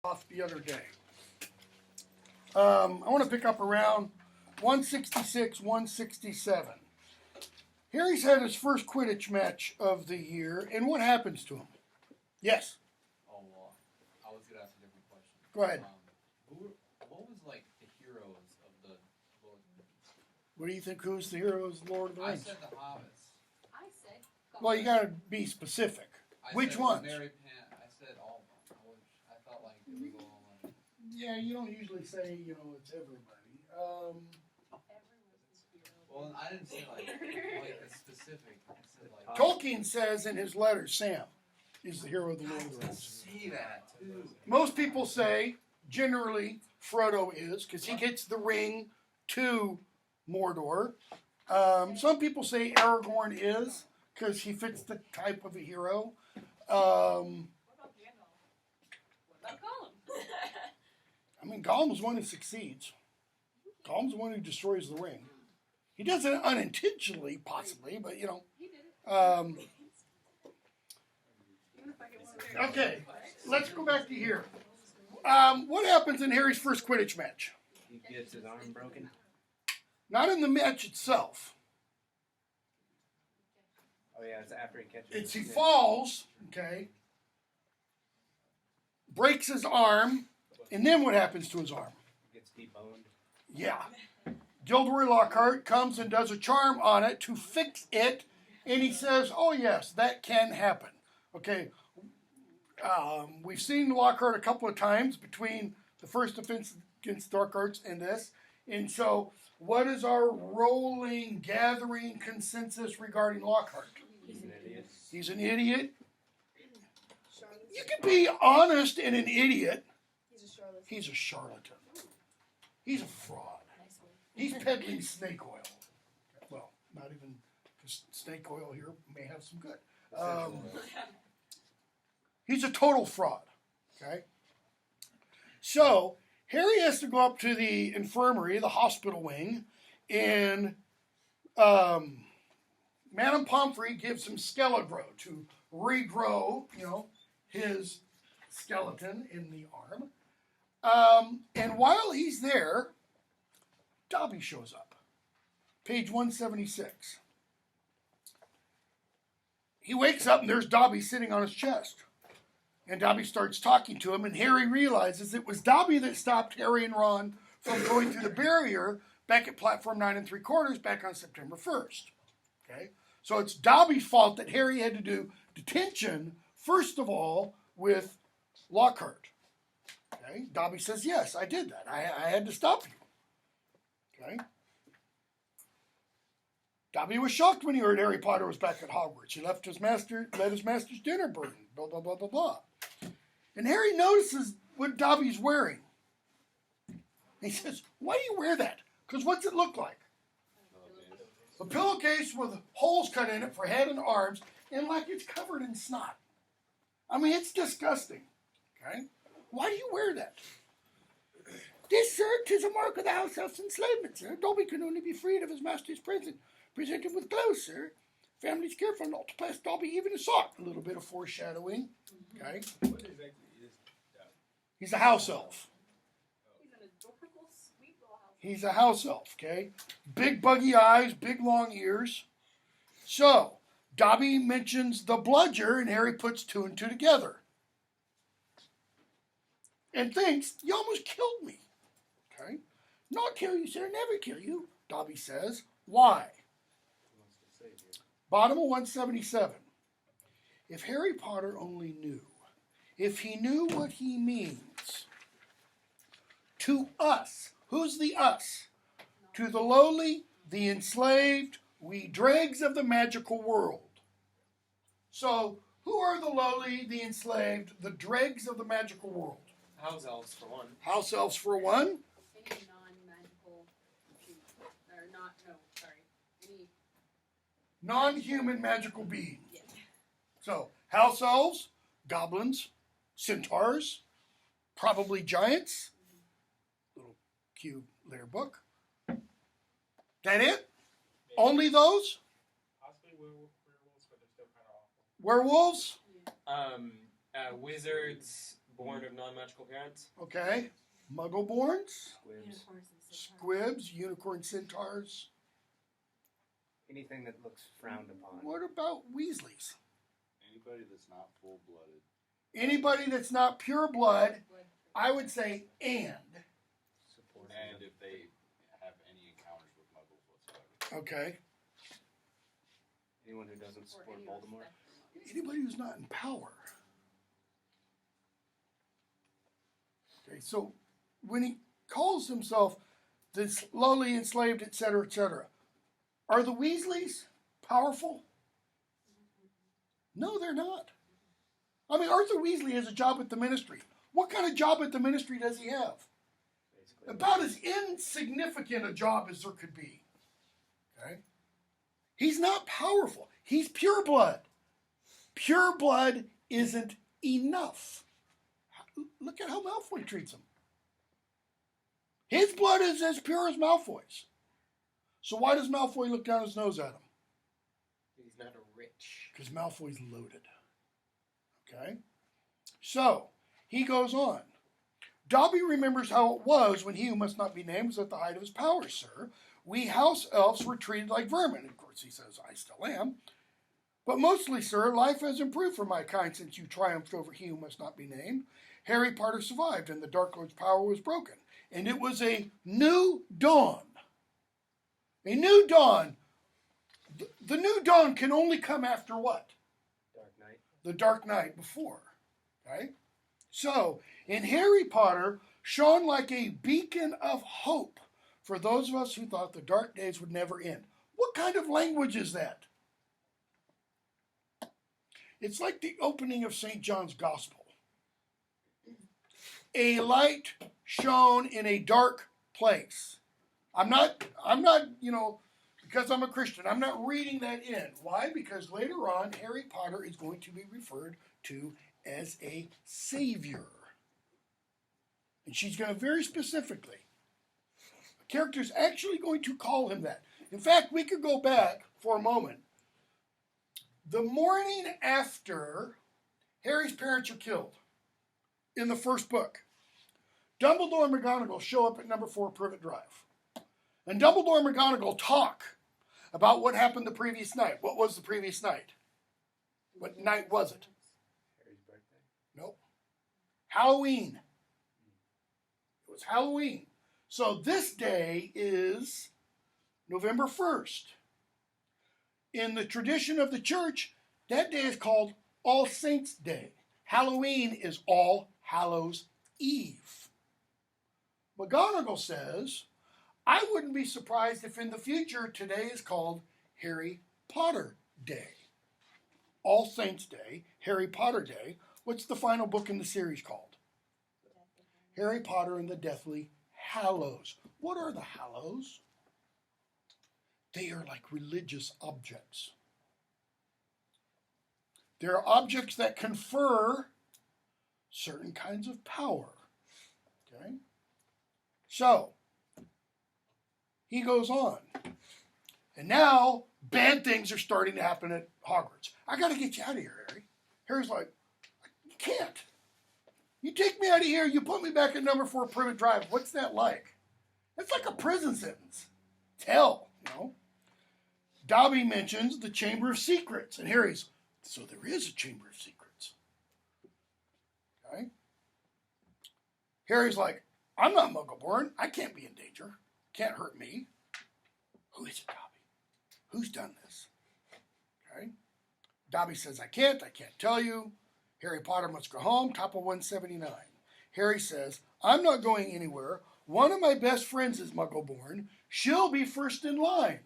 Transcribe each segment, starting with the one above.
off the other day. I want to pick up around 166, 167. Harry's had his first Quidditch match of the year, and what happens to him? Yes? Oh, well, I was going to ask a different question. Go ahead. What was, like, the heroes of the Lord of the Rings? What do you think, who's the heroes of the Lord of the Rings? I said the Hobbits. I said Well, you got to be specific. Which ones? Mary I said all of them. I thought, like, it was all, like... Yeah, you don't usually say, it's everybody. Well, I didn't say, like a specific. I said, like... Tolkien says in his letter, Sam is the hero of the Lord of the I Rings. see that, too. Most people say, generally, Frodo is, because he gets the ring to Mordor. Some people say Aragorn is, because he fits the type of a hero. What about Gandalf? What about Gollum? I mean, Gollum's one who succeeds. Gollum's the one who destroys the ring. He does it unintentionally, possibly, but He did it. Okay, let's go back to here. What happens in Harry's first Quidditch match? He gets his arm broken. Not in the match itself. Oh yeah, it's after he catches. He falls, okay, breaks his arm, and then what happens to his arm? He gets deboned. Yeah. Gilderoy Lockhart comes and does a charm on it to fix it, and he says, oh yes, that can happen. Okay, we've seen Lockhart a couple of times between the first offense against dark arts and this, and so what is our rolling, gathering consensus regarding Lockhart? He's an idiot. He's an idiot. You can be honest and an idiot. He's a charlatan. He's a fraud. He's peddling snake oil. Well, not even, because snake oil here may have some good. He's a total fraud. Okay? So, Harry has to go up to the infirmary, the hospital wing, and Madame Pomfrey gives him Skelegrow to regrow, his skeleton in the arm. And while he's there, Dobby shows up. Page 176. He wakes up and there's Dobby sitting on his chest. And Dobby starts talking to him, and Harry realizes it was Dobby that stopped Harry and Ron from going through the barrier back at platform 9 3/4 back on September 1st. Okay? So it's Dobby's fault that Harry had to do detention, first of all, with Lockhart. Okay? Dobby says, yes, I did that. I had to stop you. Okay? Dobby was shocked when he heard Harry Potter was back at Hogwarts. He let his master's dinner burn, blah, blah, blah, blah, blah. And Harry notices what Dobby's wearing. He says, why do you wear that? Because what's it look like? A pillowcase with holes cut in it for head and arms, and like it's covered in snot. I mean, it's disgusting. Okay? Why do you wear that? This, sir, 'tis a mark of the house elf's enslavement, sir. Dobby can only be freed of his master's prison. Present him with clothes, sir. Family's careful not to pass Dobby even a sock. A little bit of foreshadowing. Okay? What exactly is that? He's a house elf. He's an adorable, sweet little house. He's a house elf, okay? Big buggy eyes, big long ears. So, Dobby mentions the bludger, and Harry puts 2 and 2 together. And thinks, you almost killed me. Okay? Not kill you, sir, never kill you, Dobby says. Why? Bottom of 177. If Harry Potter only knew, if he knew what he means to us, who's the us? To the lowly, the enslaved, we dregs of the magical world. So, who are the lowly, the enslaved, the dregs of the magical world? House elves for one. House elves for one. Any non-magical, or not, no, sorry. Any, Non-human magical beings. yeah. So, house elves, goblins, centaurs, probably giants. Little cute layer book. That it? Only those? Possibly werewolves, but they're still kind of awful. Werewolves? Wizards, Born of non-magical parents. Okay. Muggleborns, Squibs. Unicorns and centaurs. squibs, unicorn centaurs. Anything that looks frowned upon. What about Weasleys? Anybody that's not full blooded. Anybody that's not pure blood, Blood. I would say and. Supporting And them. if they have any encounters with muggles whatsoever. Okay. Anyone who doesn't Or support any of Voldemort. that. Anybody who's not in power. Okay, so when he calls himself this lowly enslaved, etc., are the Weasleys powerful? No, they're not. I mean, Arthur Weasley has a job at the ministry. What kind of job at the ministry does he have? Basically. About as insignificant a job as there could be. Okay? He's not powerful. He's pure blood. Pure blood isn't enough. Look at how Malfoy treats him. His blood is as pure as Malfoy's. So why does Malfoy look down his nose at him? He's not a rich. Because Malfoy's loaded. Okay? So, he goes on. Dobby remembers how it was when he who must not be named was at the height of his powers, sir. We house elves were treated like vermin. Of course, he says, I still am. But mostly, sir, life has improved for my kind since you triumphed over he who must not be named. Harry Potter survived, and the Dark Lord's power was broken. And it was a new dawn. A new dawn. The new dawn can only come after what? Dark Knight. The Dark Knight before. Okay? So, in Harry Potter, shone like a beacon of hope for those of us who thought the dark days would never end. What kind of language is that? It's like the opening of St. John's Gospel. A light shone in a dark place. I'm not, because I'm a Christian, I'm not reading that in. Why? Because later on, Harry Potter is going to be referred to as a savior. And she's going to very specifically, the character's actually going to call him that. In fact, we could go back for a moment. The morning after Harry's parents are killed in the first book, Dumbledore and McGonagall show up at number 4 Privet Drive. And Dumbledore and McGonagall talk about what happened the previous night. What was the previous night? What night was it? Harry's birthday. Nope. Halloween. It was Halloween. So this day is November 1st. In the tradition of the church, that day is called All Saints' Day. Halloween is All Hallows' Eve. McGonagall says, I wouldn't be surprised if in the future today is called Harry Potter Day. All Saints' Day, Harry Potter Day. What's the final book in the series called? Harry Potter and the Deathly Hallows. What are the Hallows? They are like religious objects. They're objects that confer certain kinds of power. Okay? So, he goes on. And now, bad things are starting to happen at Hogwarts. I got to get you out of here, Harry. Harry's like, you can't. You take me out of here, you put me back at number 4 Privet Drive. What's that like? It's like a prison sentence. It's hell, Dobby mentions the Chamber of Secrets. And Harry's, so there is a Chamber of Secrets. Okay? Harry's like, I'm not Muggleborn. I can't be in danger. Can't hurt me. Who is it, Dobby? Who's done this? Okay? Dobby says, I can't tell you. Harry Potter must go home, top of 179. Harry says, I'm not going anywhere. One of my best friends is Muggleborn. She'll be first in line.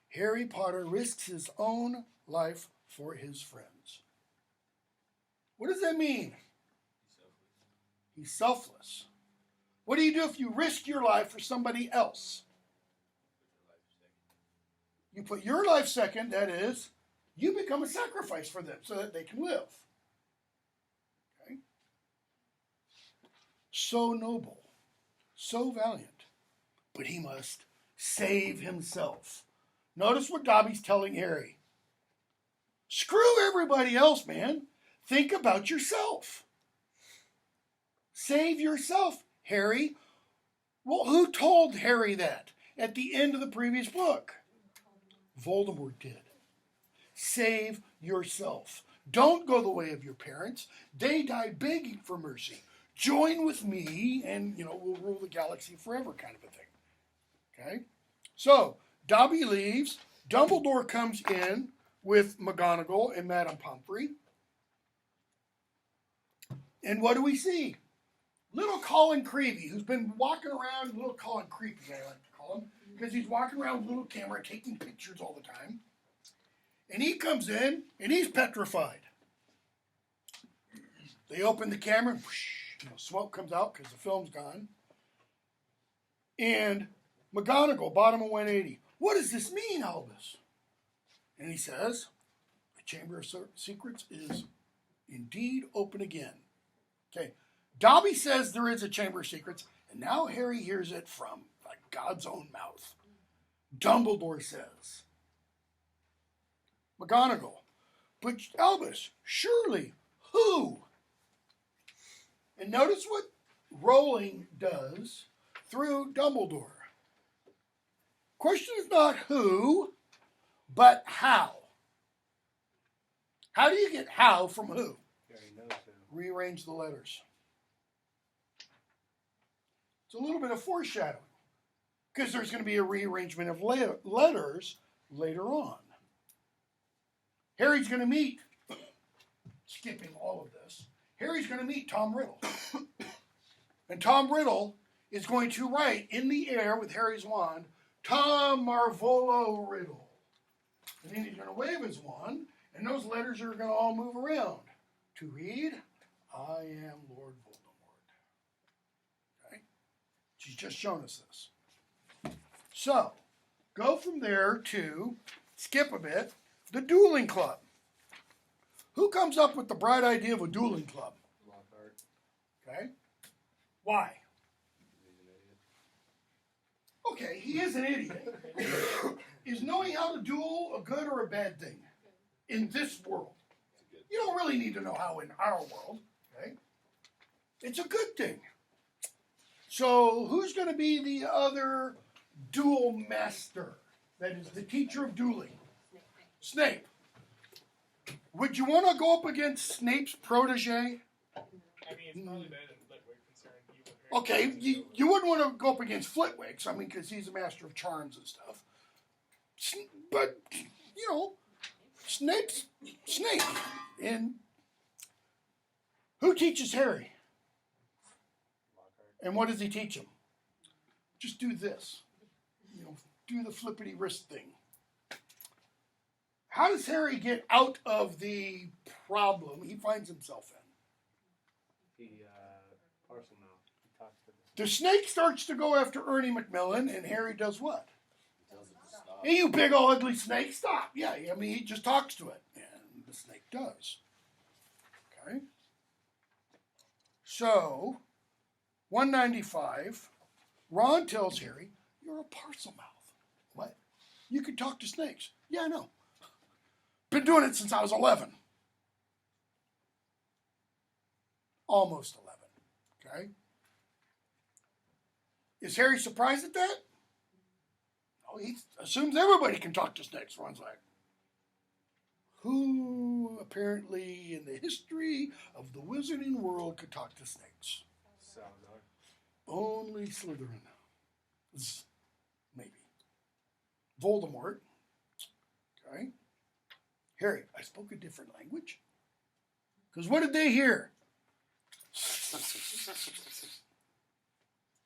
Harry Potter risks his own life for his friends. What does that mean? He's selfless. What do you do if you risk your life for somebody else? You put your life second, that is, you become a sacrifice for them so that they can live. Okay? So noble, so valiant, but he must save himself. Notice what Dobby's telling Harry. Screw everybody else, man. Think about yourself. Save yourself, Harry. Well, who told Harry that at the end of the previous book? Voldemort did. Save yourself. Don't go the way of your parents. They died begging for mercy. Join with me and, we'll rule the galaxy forever kind of a thing. Okay? So, Dobby leaves. Dumbledore comes in with McGonagall and Madame Pomfrey. And what do we see? Little Colin Creevy, who's been walking around, little Colin Creepy, I like to call him, because he's walking around with a little camera taking pictures all the time. And he comes in, and he's petrified. They open the camera, and whoosh, smoke comes out because the film's gone. And McGonagall, bottom of 180. What does this mean, Albus? And he says, the Chamber of Secrets is indeed open again. Okay, Dobby says there is a Chamber of Secrets, and now Harry hears it from God's own mouth. Dumbledore says. McGonagall, but Albus, surely, who? And notice what Rowling does through Dumbledore. Question is not who, but how. How do you get how from who? Harry knows who. Rearrange the letters. It's a little bit of foreshadowing because there's going to be a rearrangement of letters later on. Harry's going to meet, skipping all of this, Harry's going to meet Tom Riddle. And Tom Riddle is going to write in the air with Harry's wand, Tom Marvolo Riddle. And then he's going to wave his wand, and those letters are going to all move around. To read, I am Lord Voldemort. Okay? She's just shown us this. So, go from there to, skip a bit, the dueling club. Who comes up with the bright idea of a dueling club? Lockhart. Okay? Why? He's an idiot. Okay, he is an idiot. Is knowing how to duel a good or a bad thing in this world? You don't really need to know how in our world. Okay? It's a good thing. So who's going to be the other duel master? That is the teacher of dueling. Snape. Would you want to go up against Snape's protege? I mean, it's probably better than Flitwick considering he would Okay, you wouldn't want to go up against Flitwick, I mean, because he's a master of charms and stuff. But, Snape's Snape. And who teaches Harry? Lockhart. And what does he teach him? Just do this. Do the flippity wrist thing. How does Harry get out of the problem he finds himself in? He, parcel mouth. He talks to the The snake starts to go after Ernie Macmillan, and Harry does what? Tells it to stop. Hey, you big old ugly snake, stop. Yeah, I mean, he just talks to it, and the snake does. Okay? So, 195, Ron tells Harry, you're a parcel mouth. What? You can talk to snakes. Yeah, I know. Been doing it since I was 11. Almost 11. Okay? Is Harry surprised at that? No, he assumes everybody can talk to snakes. Ron's like, who apparently in the history of the wizarding world could talk to snakes? Salazar. Only Slytherin. Maybe. Voldemort. Okay. Harry, I spoke a different language. Because what did they hear?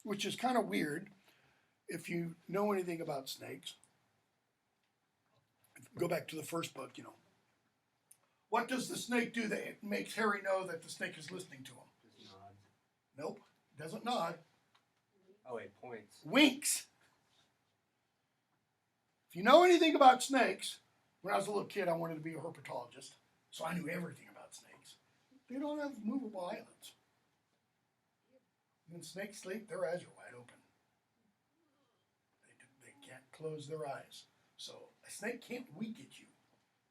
Which is kind of weird if you know anything about snakes. Go back to the first book, What does the snake do that makes Harry know that the snake is listening to him? Just nods. Nope, doesn't nod. Oh, wait, points. Winks. If you know anything about snakes, when I was a little kid, I wanted to be a herpetologist, so I knew everything about snakes. They don't have movable eyelids. When snakes sleep, their eyes are wide open. They can't close their eyes. So a snake can't wink at you.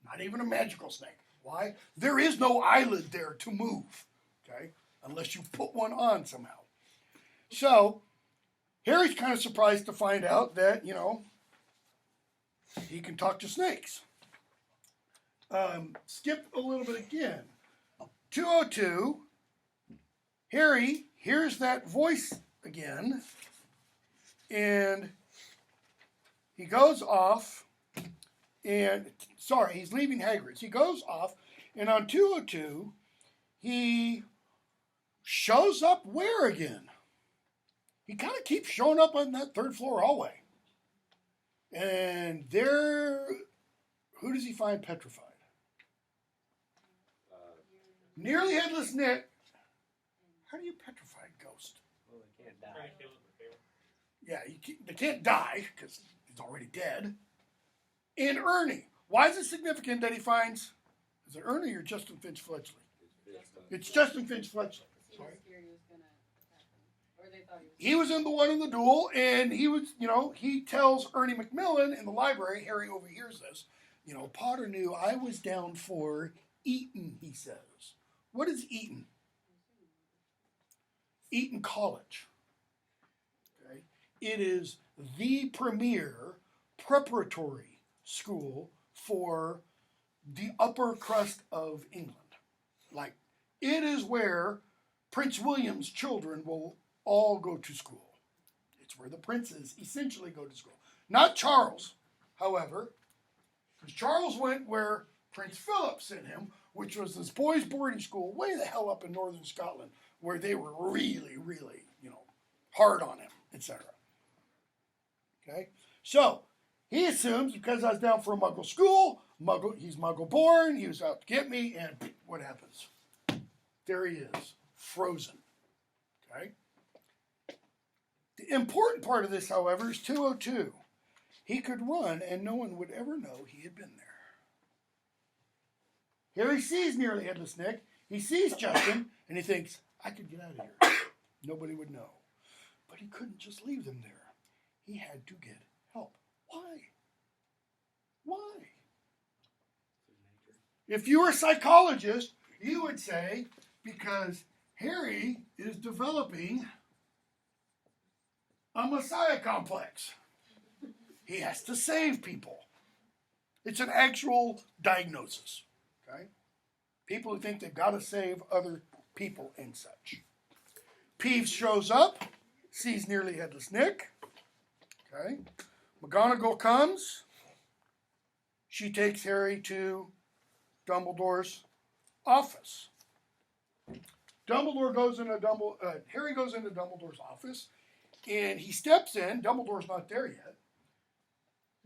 Not even a magical snake. Why? There is no eyelid there to move. Okay? unless you put one on somehow. So Harry's kind of surprised to find out that, he can talk to snakes. Skip a little bit again. 202, Harry hears that voice again, and he goes off, he's leaving Hagrid's. He goes off, and on 202, he shows up where again? He kind of keeps showing up on that third floor hallway. And there, who does he find petrified? Nearly Headless Nick. How do you petrify a ghost? Well, they can't Trying die. to kill it with fear. Yeah, they can't die because he's already dead. And Ernie. Why is it significant that he finds, is it Ernie or Justin Finch Fletchley? It's Justin Finch Fletchley. He was scared he was gonna attack him, or they thought He was in the one in the duel, and he tells Ernie Macmillan in the library, Harry overhears this, Potter knew I was down for Eton, he says. What is Eton? Eton College. Okay. It is the premier preparatory school for the upper crust of England. Like, it is where Prince William's children will all go to school. It's where the princes essentially go to school. Not Charles, however, because Charles went where Prince Philip sent him, which was this boys' boarding school way the hell up in northern Scotland, where they were really, really, hard on him, etc. Okay? So, he assumes, because I was down for a Muggle school, he's Muggle born, he was out to get me, and what happens? There he is, frozen. Okay? The important part of this, however, is 202. He could run, and no one would ever know he had been there. Here he sees Nearly Headless Nick. He sees Justin, and he thinks, I could get out of here. Nobody would know. But he couldn't just leave them there. He had to get help. Why? Why? If you were a psychologist, you would say, because Harry is developing a messiah complex. He has to save people. It's an actual diagnosis. Okay? People who think they've got to save other people and such. Peeves shows up, sees Nearly Headless Nick. Okay? McGonagall comes. She takes Harry to Dumbledore's office. Harry goes into Dumbledore's office, and he steps in. Dumbledore's not there yet.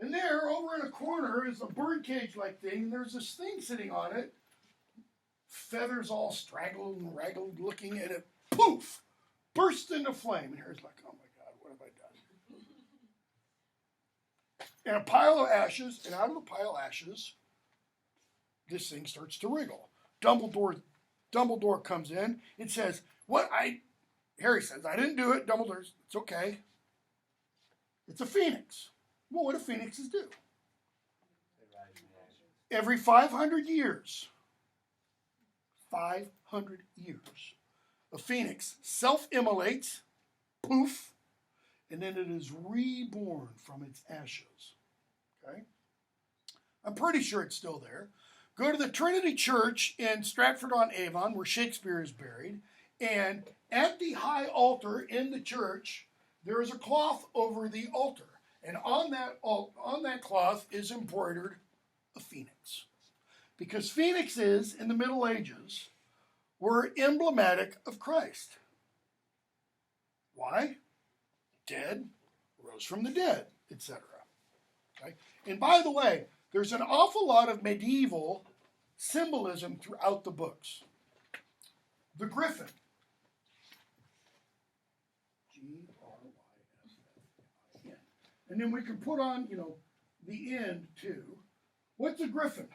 And there, over in a corner, is a birdcage-like thing, and there's this thing sitting on it, feathers all straggled and raggled looking, and it, poof, bursts into flame. And Harry's like, oh my God, what have I done? And a pile of ashes, and out of the pile of ashes, this thing starts to wriggle. Dumbledore comes in and says, Harry says, I didn't do it. Dumbledore's, it's okay. It's a phoenix. Well, what do phoenixes do? Every 500 years, a phoenix self-immolates, poof, and then it is reborn from its ashes. Okay? I'm pretty sure it's still there. Go to the Trinity Church in Stratford-on-Avon, where Shakespeare is buried, and at the high altar in the church, there is a cloth over the altar. And on that cloth is embroidered a phoenix. Because phoenixes in the Middle Ages were emblematic of Christ. Why? Dead, rose from the dead, etc. Okay? And by the way, there's an awful lot of medieval symbolism throughout the books. The griffin. G-R-Y-F-F-I-N. And then we can put on, the end too. What's a griffin?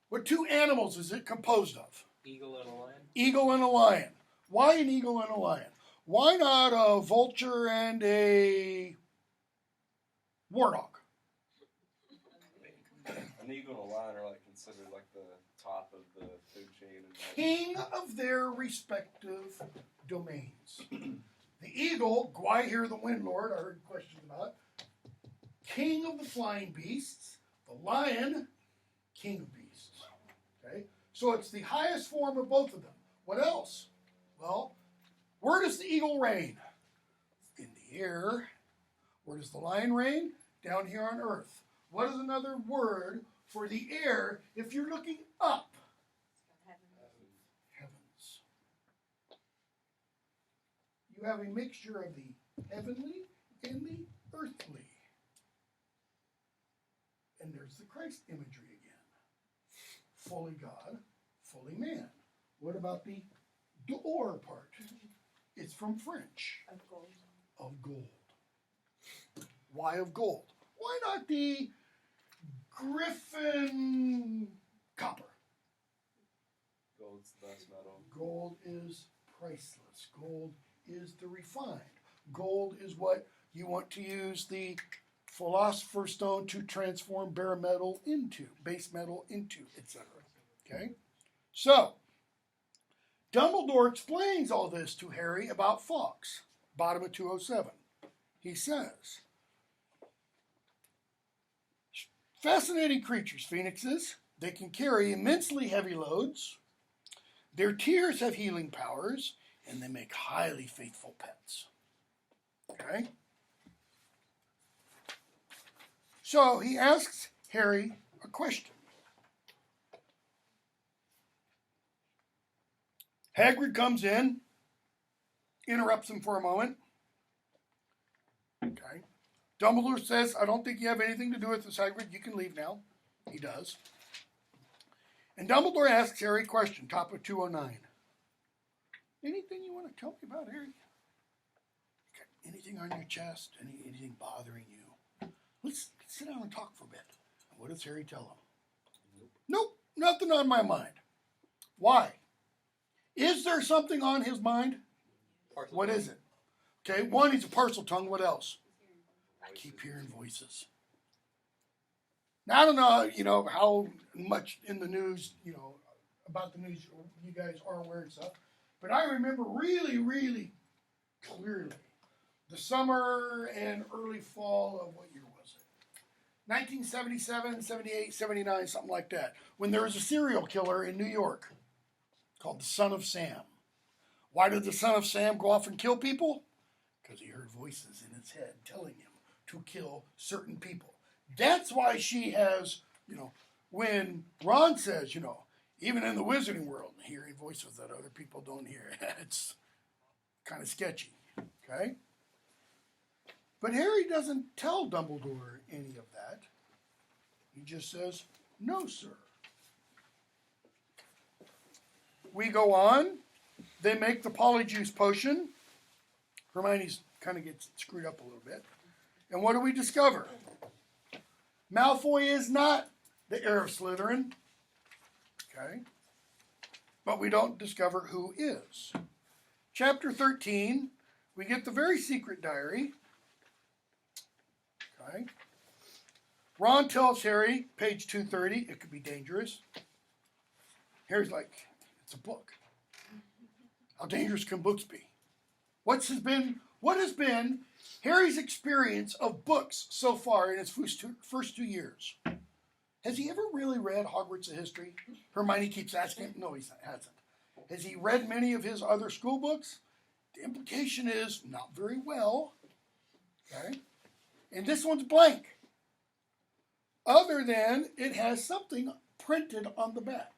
What two animals is it composed of? Eagle and a lion. Eagle and a lion. Why an eagle and a lion? Why not a vulture and a warthog? An eagle and a lion are considered the top of the food chain in king of their respective domains. The eagle, Gwaihir the Wind Lord, I heard questions about, king of the flying beasts. The lion, king of beasts. Okay? So it's the highest form of both of them. What else? Well, where does the eagle reign? In the air. Where does the lion reign? Down here on earth. What is another word for the air if you're looking up? Heavens. You have a mixture of the heavenly and the earthly. And there's the Christ imagery again. Fully God, fully man. What about the d'or part? It's from French. Of gold. Of gold. Why of gold? Why not the griffin copper? Gold's the best metal. Gold is priceless. Gold is the refined. Gold is what you want to use the philosopher's stone to transform bare metal into, base metal into, etc. Okay? So, Dumbledore explains all this to Harry about Fawkes, bottom of 207. He says, fascinating creatures, phoenixes. They can carry immensely heavy loads. Their tears have healing powers, and they make highly faithful pets. Okay? So he asks Harry a question. Hagrid comes in, interrupts him for a moment. Okay. Dumbledore says, I don't think you have anything to do with this, Hagrid. You can leave now. He does. And Dumbledore asks Harry a question, top of 209. Anything you want to tell me about, Harry? Okay. Anything on your chest? Anything bothering you? Let's sit down and talk for a bit. What does Harry tell him? Nope, nothing on my mind. Why? Is there something on his mind? What is it? Okay, one, he's a parcel tongue. What else? I keep hearing voices. Now, I don't know, how much in the news, about the news you guys are aware and stuff. But I remember really, really clearly the summer and early fall of what year was it? 1977, 78, 79, something like that. When there was a serial killer in New York called the Son of Sam. Why did the Son of Sam go off and kill people? Because he heard voices in his head telling him to kill certain people. That's why she has, when Ron says, even in the wizarding world, hearing voices that other people don't hear, it's kind of sketchy, okay? But Harry doesn't tell Dumbledore any of that. He just says, no, sir. We go on. They make the polyjuice potion. Hermione's kind of gets screwed up a little bit. And what do we discover? Malfoy is not the heir of Slytherin. Okay? But we don't discover who is. Chapter 13, we get the very secret diary. Okay? Ron tells Harry, page 230, it could be dangerous. Harry's like, it's a book. How dangerous can books be? What has been Harry's experience of books so far in his first 2 years? Has he ever really read Hogwarts: A History? Hermione keeps asking him. No, he hasn't. Has he read many of his other school books? The implication is not very well. Okay? And this one's blank. Other than it has something printed on the back.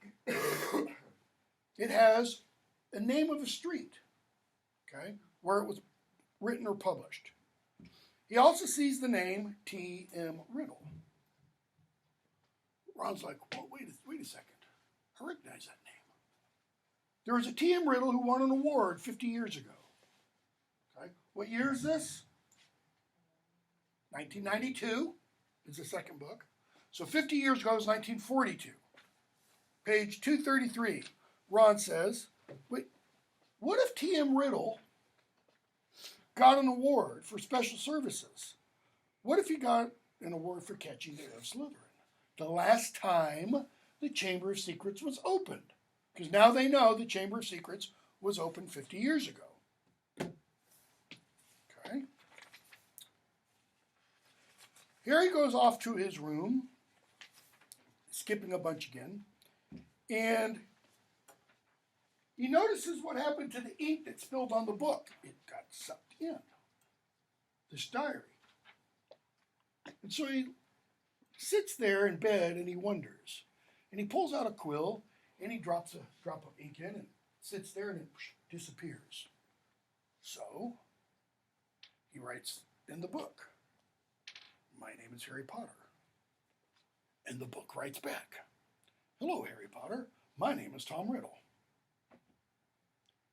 It has a name of a street, okay, where it was written or published. He also sees the name T.M. Riddle. Ron's like, well, wait a second. I recognize that name. There was a T.M. Riddle who won an award 50 years ago. Okay, what year is this? 1992 is the second book. So 50 years ago is 1942. Page 233, Ron says, wait, what if T.M. Riddle got an award for special services? What if he got an award for catching the heir of Slytherin? The last time the Chamber of Secrets was opened. Because now they know the Chamber of Secrets was opened 50 years ago. Okay. Harry goes off to his room, skipping a bunch again, and he notices what happened to the ink that spilled on the book. It got sucked in. This diary. And so he sits there in bed and he wonders. And he pulls out a quill and he drops a drop of ink in and sits there and it disappears. So he writes in the book, "My name is Harry Potter." And the book writes back, "Hello, Harry Potter. My name is Tom Riddle."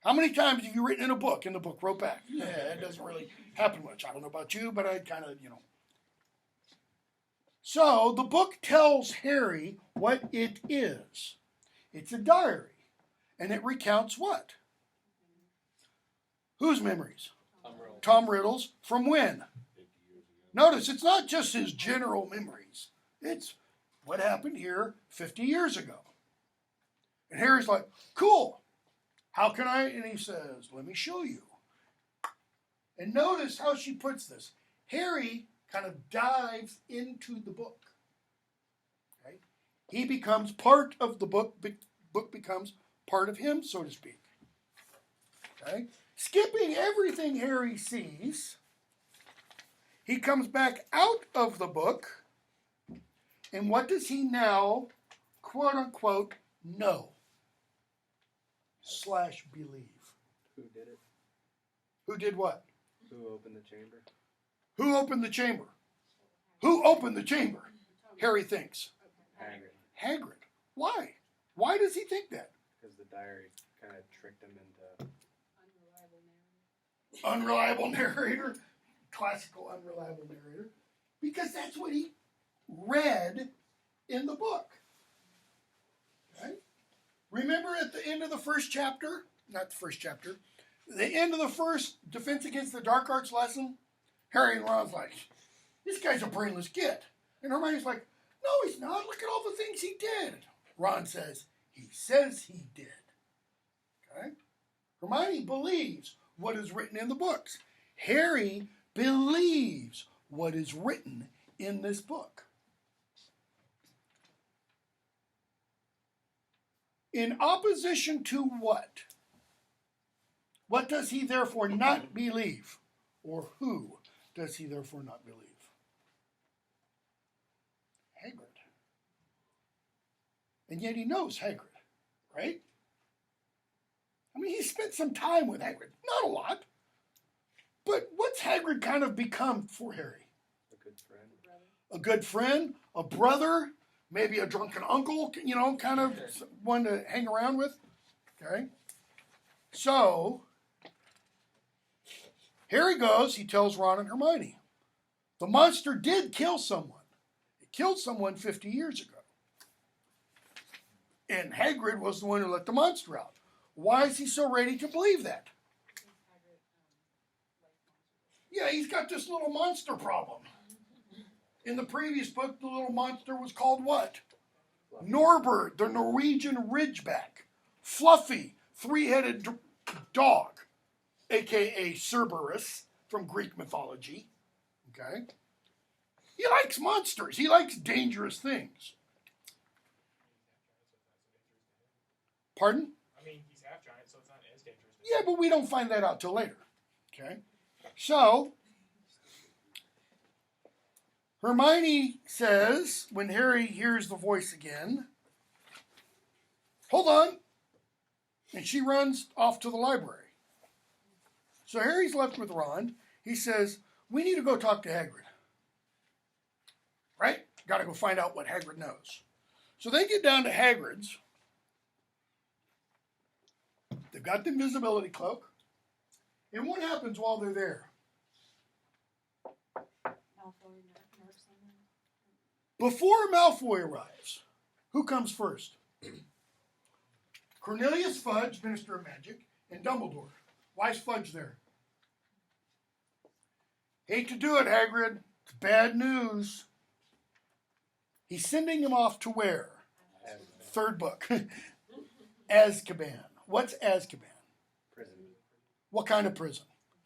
How many times have you written in a book and the book wrote back? Yeah, it doesn't really happen much. I don't know about you, but I kind of, So the book tells Harry what it is. It's a diary. And it recounts what? Whose memories? Tom Riddle's. From when? 50 years ago. Notice, it's not just his general memories. It's what happened here 50 years ago. And Harry's like, cool. How can I? And he says, let me show you. And notice how she puts this. Harry kind of dives into the book. Okay? He becomes part of the book. Book becomes part of him, so to speak. Okay? Skipping everything Harry sees, he comes back out of the book. And what does he now, quote unquote, know? / believe. Who did it? Who did what? Who opened the chamber? Who opened the chamber? Who opened the chamber? Harry thinks. Hagrid. Hagrid. Why? Why does he think that? Because the diary kind of tricked him into... Unreliable narrator. Classical unreliable narrator. Because that's what he read in the book. Okay? Remember at the end of the first chapter, not the first chapter, the end of the first Defense Against the Dark Arts lesson, Harry and Ron's like, this guy's a brainless git. And Hermione's like, no, he's not. Look at all the things he did. Ron says he did. Okay? Hermione believes what is written in the books. Harry believes what is written in this book. In opposition to what? What does he therefore not believe? Or who does he therefore not believe? Hagrid. And yet he knows Hagrid, right? I mean, he spent some time with Hagrid. Not a lot. But what's Hagrid kind of become for Harry? A good friend. A good friend, a brother, maybe a drunken uncle, kind of one to hang around with. Okay? So, Harry goes, he tells Ron and Hermione. The monster did kill someone. It killed someone 50 years ago. And Hagrid was the one who let the monster out. Why is he so ready to believe that? Yeah, he's got this little monster problem. In the previous book, the little monster was called what? Norbert, the Norwegian Ridgeback. Fluffy, three-headed dog, a.k.a. Cerberus from Greek mythology. Okay? He likes monsters. He likes dangerous things. Pardon? I mean, he's half giant, so it's not as dangerous. Yeah, but we don't find that out till later. Okay? So, Hermione says, when Harry hears the voice again, hold on. And she runs off to the library. So Harry's left with Ron. He says, we need to go talk to Hagrid. Right? Got to go find out what Hagrid knows. So they get down to Hagrid's. They've got the invisibility cloak. And what happens while they're there? Before Malfoy arrives, who comes first? Cornelius Fudge, Minister of Magic, and Dumbledore. Why is Fudge there? Hate to do it, Hagrid. It's bad news. He's sending him off to where? Third book. Azkaban. What's Azkaban? Prison. What kind of prison?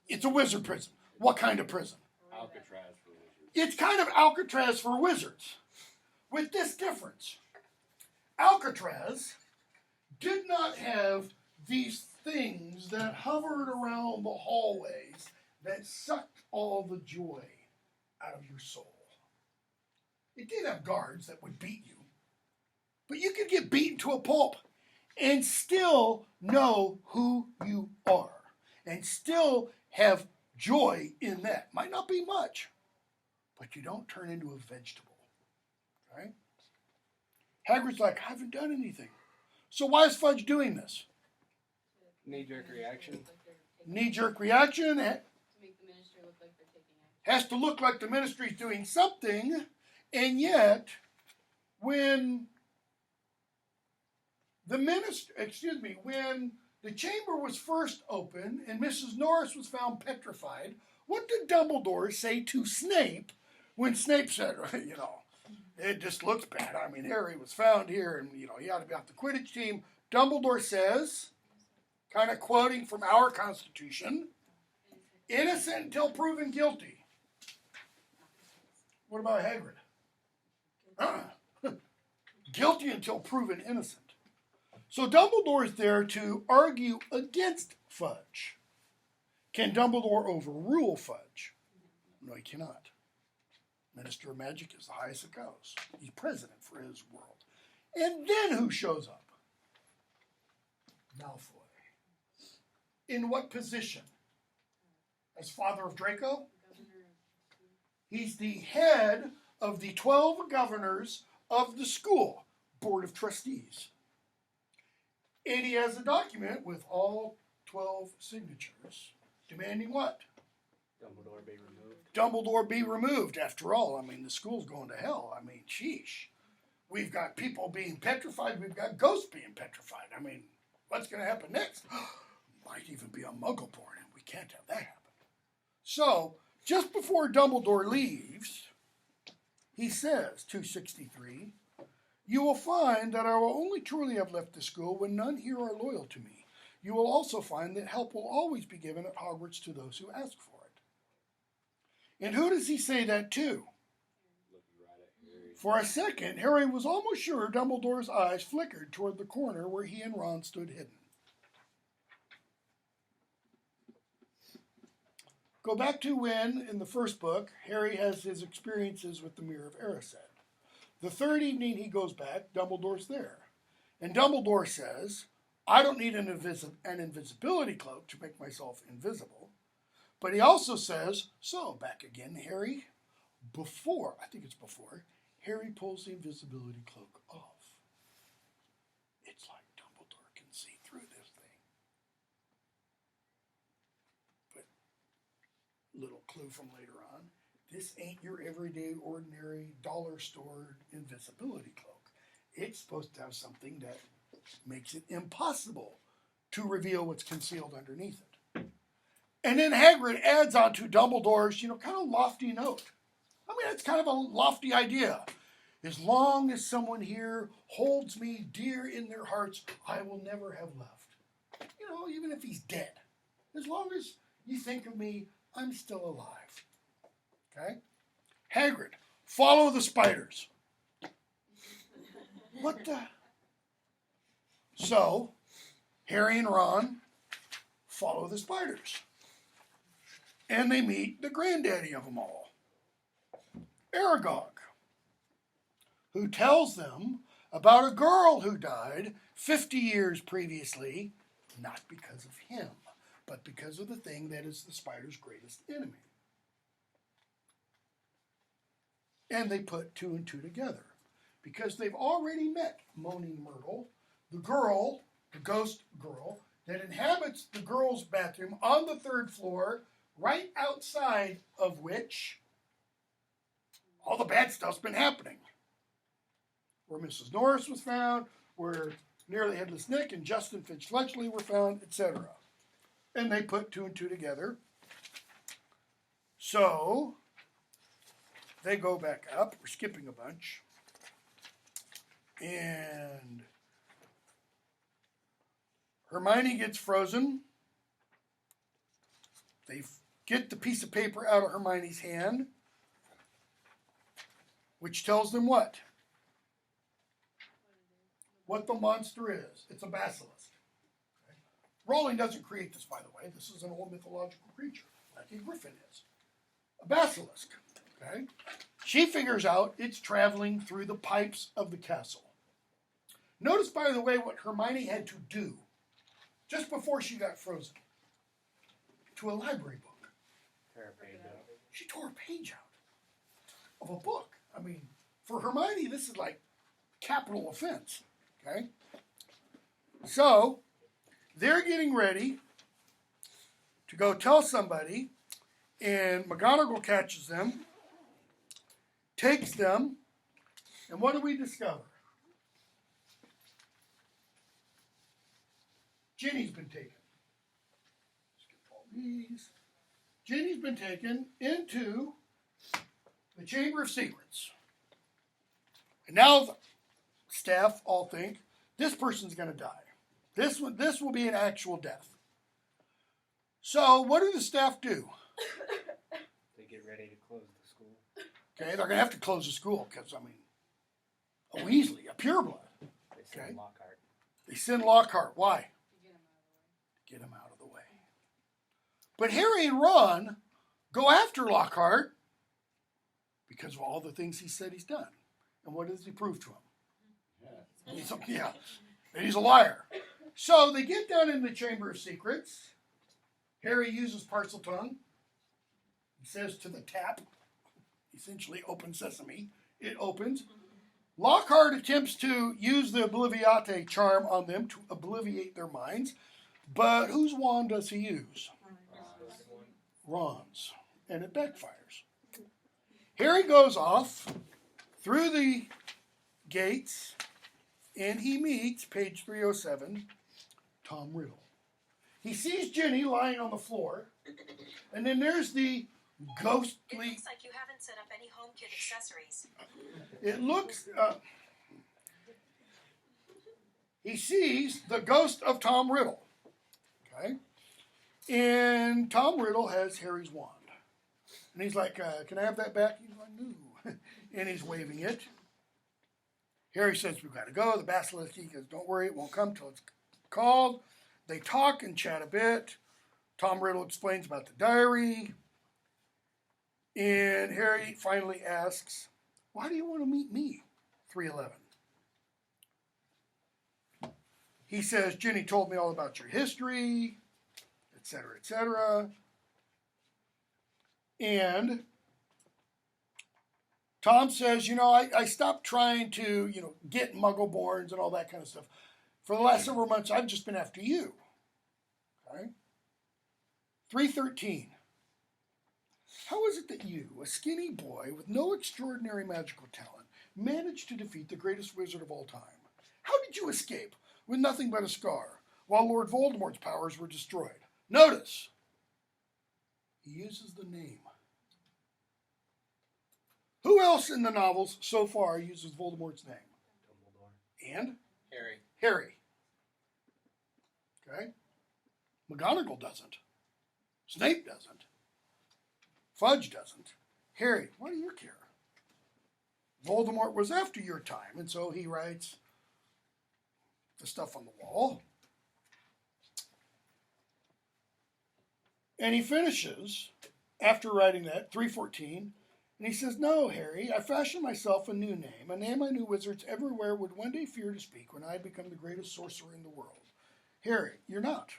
It's a wizard prison. What kind of prison? Alcatraz for wizards. It's kind of Alcatraz for wizards, with this difference. Alcatraz did not have these things that hovered around the hallways that sucked all the joy out of your soul. It did have guards that would beat you, but you could get beaten to a pulp and still know who you are and still have joy in that. Might not be much, but you don't turn into a vegetable. Right? Hagrid's like, I haven't done anything. So why is Fudge doing this? Knee-jerk reaction. Knee-jerk reaction. To make the ministry look like they're taking action. Has to look like the ministry's doing something, and yet when when the chamber was first opened and Mrs. Norris was found petrified, what did Dumbledore say to Snape when Snape said, it just looks bad. I mean, Harry was found here and, he ought to be off the Quidditch team. Dumbledore says, kind of quoting from our Constitution, innocent until proven guilty. What about Hagrid? Guilty until proven innocent. So Dumbledore is there to argue against Fudge. Can Dumbledore overrule Fudge? No, he cannot. Minister of Magic is the highest it goes. He's president for his world. And then who shows up? Malfoy. In what position? As father of Draco? He's the head of the 12 governors of the school board of trustees. And he has a document with all 12 signatures demanding what? Dumbledore be removed. Dumbledore be removed. After all, I mean, the school's going to hell. I mean, sheesh. We've got people being petrified. We've got ghosts being petrified. I mean, what's going to happen next? Might even be a muggle born, and we can't have that happen. So, just before Dumbledore leaves, he says, 263, you will find that I will only truly have left the school when none here are loyal to me. You will also find that help will always be given at Hogwarts to those who ask for it. And who does he say that to? Looking right at Harry. For a second, Harry was almost sure Dumbledore's eyes flickered toward the corner where he and Ron stood hidden. Go back to when, in the first book, Harry has his experiences with the Mirror of Erised. The third evening he goes back, Dumbledore's there. And Dumbledore says, I don't need an invisibility cloak to make myself invisible. But he also says, so, back again, Harry. Harry pulls the invisibility cloak off. It's like Dumbledore can see through this thing. But, little clue from later on, this ain't your everyday, ordinary, dollar store invisibility cloak. It's supposed to have something that makes it impossible to reveal what's concealed underneath it. And then Hagrid adds on to Dumbledore's, kind of lofty note. I mean, it's kind of a lofty idea. As long as someone here holds me dear in their hearts, I will never have left. Even if he's dead. As long as you think of me, I'm still alive. Okay? Hagrid, follow the spiders. What the? So, Harry and Ron follow the spiders. And they meet the granddaddy of them all, Aragog, who tells them about a girl who died 50 years previously, not because of him, but because of the thing that is the spider's greatest enemy. And they put two and two together, because they've already met Moaning Myrtle, the ghost girl, that inhabits the girls' bathroom on the 3rd floor, right outside of which all the bad stuff's been happening. Where Mrs. Norris was found, where Nearly Headless Nick and Justin Finch-Fletchley were found, etc. And they put two and two together. So, they go back up. We're skipping a bunch. And Hermione gets frozen. They get the piece of paper out of Hermione's hand, which tells them what? What the monster is. It's a basilisk. Okay. Rowling doesn't create this, by the way. This is an old mythological creature, like a griffin is. A basilisk. Okay. She figures out it's traveling through the pipes of the castle. Notice, by the way, what Hermione had to do just before she got frozen to a library book. She tore a page out of a book. I mean, for Hermione, this is like capital offense. Okay? So, they're getting ready to go tell somebody, and McGonagall catches them, takes them, and what do we discover? Ginny's been taken. Skip all these. Ginny's been taken into the Chamber of Secrets. And now the staff all think this person's going to die. This will be an actual death. So what do the staff do? They get ready to close the school. Okay, they're going to have to close the school because, I mean, a Weasley, a pureblood. They send Okay. Lockhart. They send Lockhart. Why? To get him out of the way. Get him out of the way. But Harry and Ron go after Lockhart because of all the things he said he's done. And what does he prove to him? He's a liar. So they get down in the Chamber of Secrets. Harry uses parcel tongue. He says to the tap, essentially open sesame. It opens. Lockhart attempts to use the Obliviate charm on them to obliviate their minds. But whose wand does he use? Ron's. And it backfires. Harry goes off through the gates and he meets, page 307, Tom Riddle. He sees Ginny lying on the floor, and then there's the ghostly... It looks like you haven't set up any home kit accessories. He sees the ghost of Tom Riddle. Okay? And Tom Riddle has Harry's wand. And he's like, can I have that back? He's like, no. And he's waving it. Harry says, we've got to go. The basilisk, he goes, don't worry, it won't come till it's called. They talk and chat a bit. Tom Riddle explains about the diary. And Harry finally asks, why do you want to meet me, 311? He says, Ginny told me all about your history, etc., etc. And Tom says, I stopped trying to, get Muggle-borns and all that kind of stuff. For the last several months, I've just been after you. Okay? 313. How is it that you, a skinny boy with no extraordinary magical talent, managed to defeat the greatest wizard of all time? How did you escape with nothing but a scar, while Lord Voldemort's powers were destroyed? Notice, he uses the name. Who else in the novels so far uses Voldemort's name? Dumbledore. And? Harry. Okay? McGonagall doesn't. Snape doesn't. Fudge doesn't. Harry, why do you care? Voldemort was after your time, and so he writes the stuff on the wall. And he finishes, after writing that, 314, and he says, no, Harry, I fashioned myself a new name, a name I knew wizards everywhere would one day fear to speak when I had become the greatest sorcerer in the world. Harry, you're not.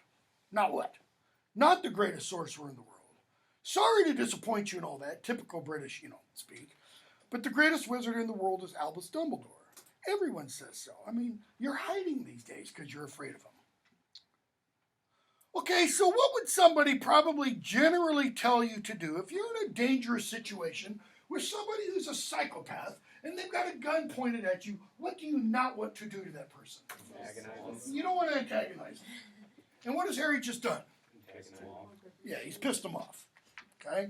Not what? Not the greatest sorcerer in the world. Sorry to disappoint you and all that, typical British, speak. But the greatest wizard in the world is Albus Dumbledore. Everyone says so. I mean, you're hiding these days because you're afraid of him. Okay, so what would somebody probably generally tell you to do if you're in a dangerous situation with somebody who's a psychopath and they've got a gun pointed at you? What do you not want to do to that person? Antagonize them. You don't want to antagonize them. And what has Harry just done? Yeah, he's pissed him off. Okay?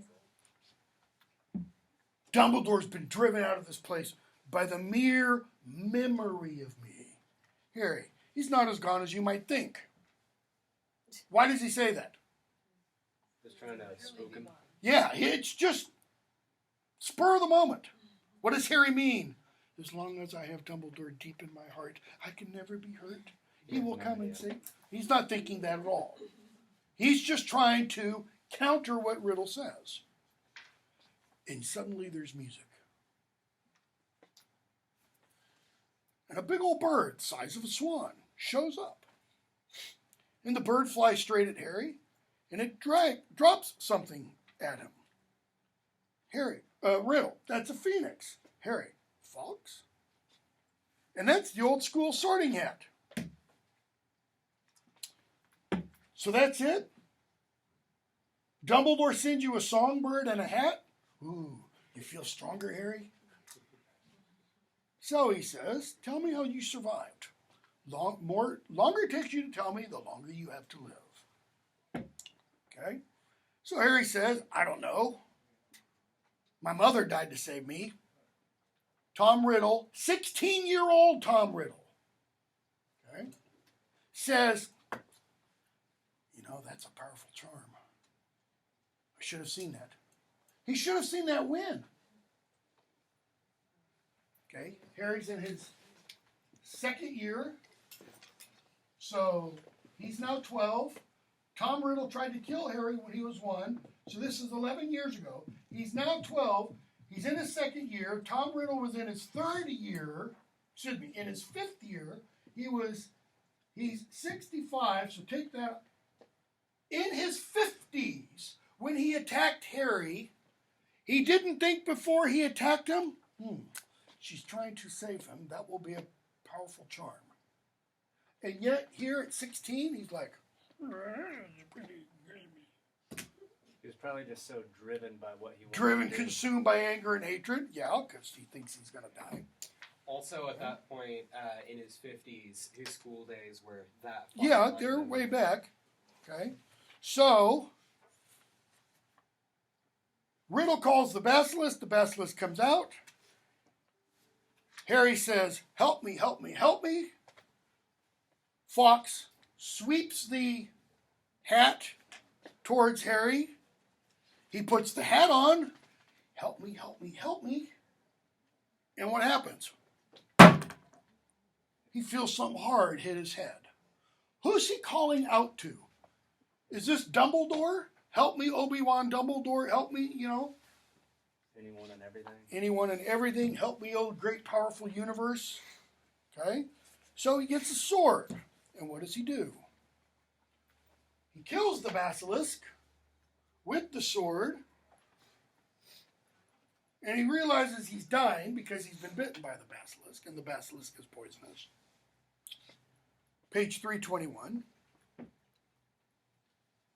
Dumbledore's been driven out of this place by the mere memory of me. Harry, he's not as gone as you might think. Why does he say that? Just trying to spook him. Yeah, it's just spur of the moment. What does Harry mean? As long as I have Dumbledore deep in my heart, I can never be hurt. He will come and save. He's not thinking that at all. He's just trying to counter what Riddle says. And suddenly there's music. And a big old bird, size of a swan, shows up. And the bird flies straight at Harry, and it drops something at him. Harry, Riddle, that's a phoenix. Harry, Fox? And that's the old school sorting hat. So that's it? Dumbledore sends you a songbird and a hat? Ooh, you feel stronger, Harry? So he says, tell me how you survived. Longer it takes you to tell me, the longer you have to live. Okay? So Harry says, I don't know. My mother died to save me. Tom Riddle, 16-year-old Tom Riddle, okay, says, you know, that's a powerful charm. I should have seen that. He should have seen that win. Okay, Harry's in his second year, so he's now 12. Tom Riddle tried to kill Harry when he was 1, so this is 11 years ago. He's now 12. He's in his second year. Tom Riddle was in his in his 5th year. He's 65, so take that. In his 50s, when he attacked Harry, he didn't think before he attacked him, she's trying to save him. That will be a powerful charm. And yet, here at 16, he's like, He was probably just so driven by what he wanted driven, to do. consumed by anger and hatred. Yeah, because he thinks he's going to die. Also, at that point, in his 50s, his school days were that far Yeah, behind they're him. way back. Okay. So, Riddle calls the basilisk. The basilisk comes out. Harry says, help me, help me, help me. Fox sweeps the hat towards Harry. He puts the hat on. Help me, help me, help me. And what happens? He feels something hard hit his head. Who's he calling out to? Is this Dumbledore? Help me, Obi-Wan Dumbledore. Help me, you know. Anyone and everything. Anyone and everything. Help me, oh great powerful universe. Okay. So he gets a sword. And what does he do? He kills the basilisk with the sword. And he realizes he's dying because he's been bitten by the basilisk. And the basilisk is poisonous. Page 321.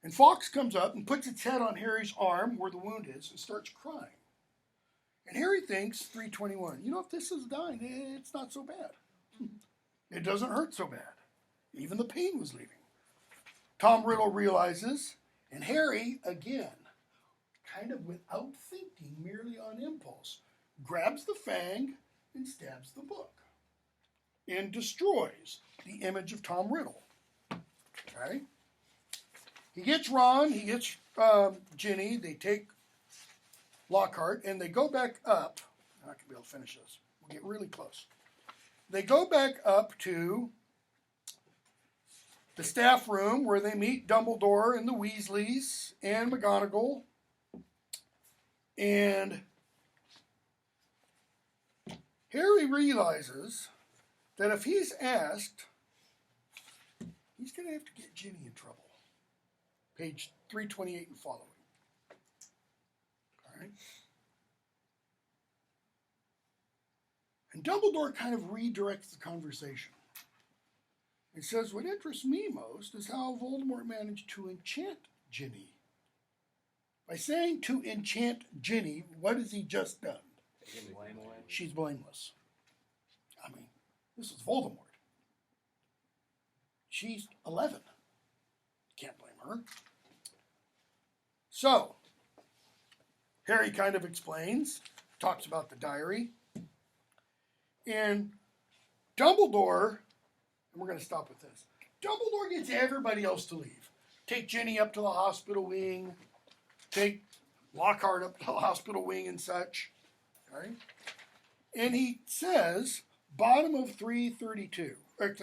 And Fox comes up and puts its head on Harry's arm where the wound is and starts crying. And Harry thinks, 321, you know, if this is dying, it's not so bad. It doesn't hurt so bad. Even the pain was leaving. Tom Riddle realizes, and Harry, again, kind of without thinking, merely on impulse, grabs the fang and stabs the book and destroys the image of Tom Riddle. Okay? He gets Ron, he gets Ginny, they take Lockhart, and they go back up. I'm not going to be able to finish this. We'll get really close. They go back up to the staff room where they meet Dumbledore and the Weasleys and McGonagall. And Harry realizes that if he's asked, he's going to have to get Ginny in trouble. Page 328 and following. All right. And Dumbledore kind of redirects the conversation. He says, what interests me most is how Voldemort managed to enchant Ginny. By saying to enchant Ginny, what has he just done? She's blameless. I mean, this is Voldemort. She's 11. Can't blame her. So, Harry kind of explains, talks about the diary. And Dumbledore, and we're going to stop with this. Dumbledore gets everybody else to leave. take Jenny up to the hospital wing, take Lockhart up to the hospital wing and such. All right? And he says, bottom of 332. Or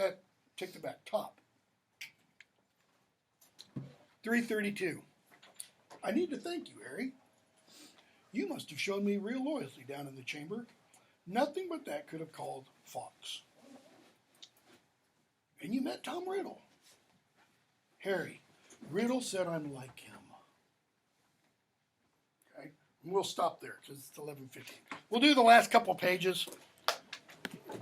take the back, top. 332. I need to thank you, Harry. You must have shown me real loyalty down in the chamber. Nothing but that could have called Fox. And you met Tom Riddle. Harry, Riddle said I'm like him. Okay? And we'll stop there because it's 11:15. We'll do the last couple pages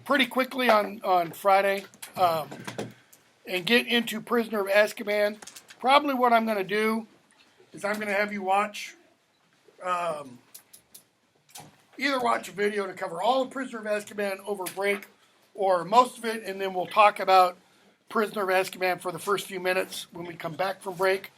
pretty quickly on Friday and get into Prisoner of Azkaban. Probably what I'm going to do is I'm going to have you watch either watch a video to cover all of Prisoner of Azkaban over break or most of it, and then we'll talk about Prisoner of Azkaban for the first few minutes when we come back from break.